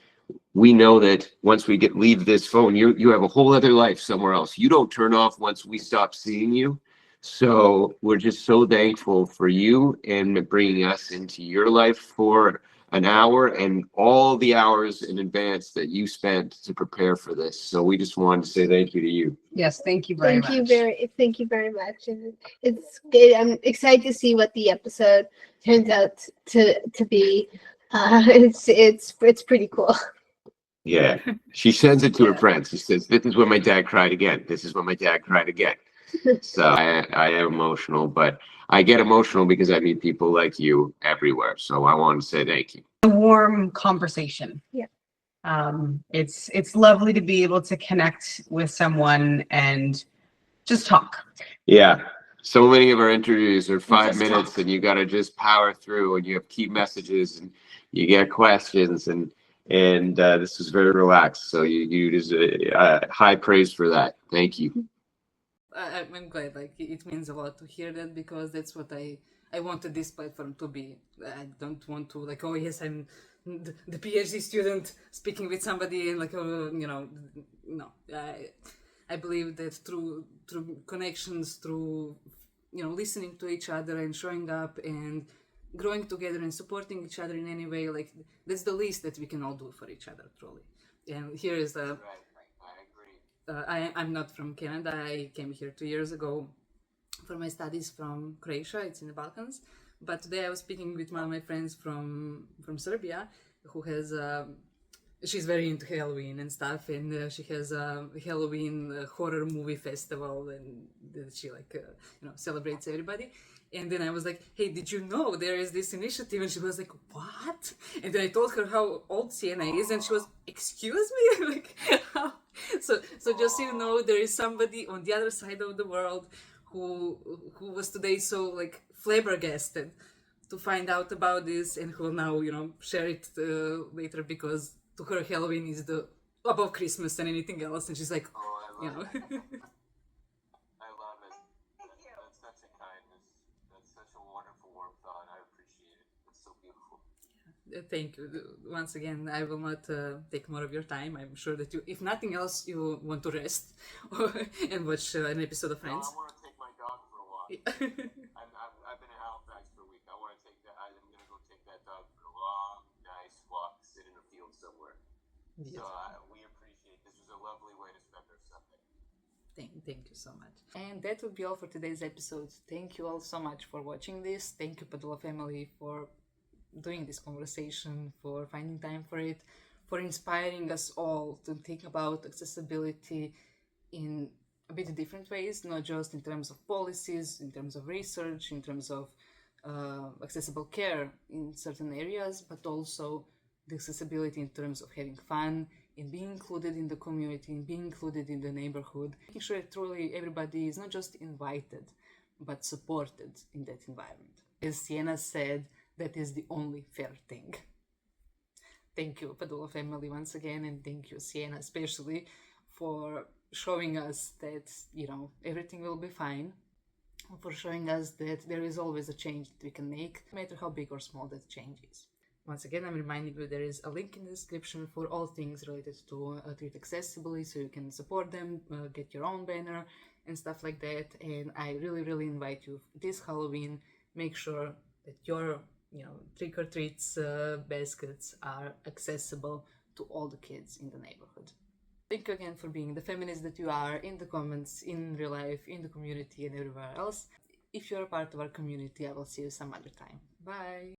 we know that once we leave this phone, you have a whole other life somewhere else. You don't turn off once we stop seeing you. So we're just so thankful for you and bringing us into your life for an hour and all the hours in advance that you spent to prepare for this. So we just wanted to say thank you to you. Yes, thank you very much. Thank you very much. And it's good. I'm excited to see what the episode turns out to be. It's pretty cool. Yeah, she sends it to her friends. She says, "This is when my dad cried again. This is when my dad cried again." So I am emotional, but I get emotional because I meet people like you everywhere. So I want to say thank you. A warm conversation. Yeah. It's lovely to be able to connect with someone and just talk. Yeah. So many of our interviews are 5 Just minutes talk. and you got to just power through and you have key messages and you get questions and this was very relaxed. So you deserve high praise for that. Thank you. I'm glad. Like it means a lot to hear that, because that's what I wanted this platform to be. I don't want to like, oh yes, I'm the PhD student speaking with somebody and like, oh, no. I believe that through connections, through listening to each other and showing up and growing together and supporting each other in any way, like that's the least that we can all do for each other, truly. And here is the. I'm not from Canada. I came here 2 years ago for my studies from Croatia. It's in the Balkans. But today I was speaking with one of my friends from Serbia, who has she's very into Halloween and stuff, and she has a Halloween horror movie festival, and she celebrates everybody. And then I was like, hey, did you know there is this initiative? And she was like, what? And then I told her how old Siena is, and she was, excuse me? Like, how? So just so you know, there is somebody on the other side of the world who was today so like flabbergasted to find out about this, and who will now share it later, because to her Halloween is the above Christmas and anything else, and she's like, I love it. That's such a kind it's so beautiful. Thank you. Once again, I will not take more of your time. I'm sure that you, if nothing else, you want to rest and watch an episode of Friends. No, I want to take my dog for a walk. I've been in Halifax for a week. I want to take that. I'm going to go take that dog for a long, nice walk, sit in a field somewhere. Yes. So we appreciate this. Was a lovely way to spend our Sunday. Thank you so much. And that would be all for today's episode. Thank you all so much for watching this. Thank you, Padulo family, for doing this conversation, for finding time for it, for inspiring us all to think about accessibility in a bit different ways, not just in terms of policies, in terms of research, in terms of accessible care in certain areas, but also the accessibility in terms of having fun, in being included in the community, in being included in the neighborhood, making sure that truly everybody is not just invited, but supported in that environment. As Siena said, that is the only fair thing. Thank you, Padulo family, once again, and thank you, Siena, especially, for showing us that, everything will be fine, for showing us that there is always a change that we can make, no matter how big or small that change is. Once again, I'm reminding you there is a link in the description for all things related to Treat Accessibly, so you can support them, get your own banner and stuff like that. And I really, really invite you this Halloween, make sure that your trick-or-treats baskets are accessible to all the kids in the neighborhood. Thank you again for being the feminist that you are in the comments, in real life, in the community and everywhere else. If you're a part of our community, I will see you some other time. Bye!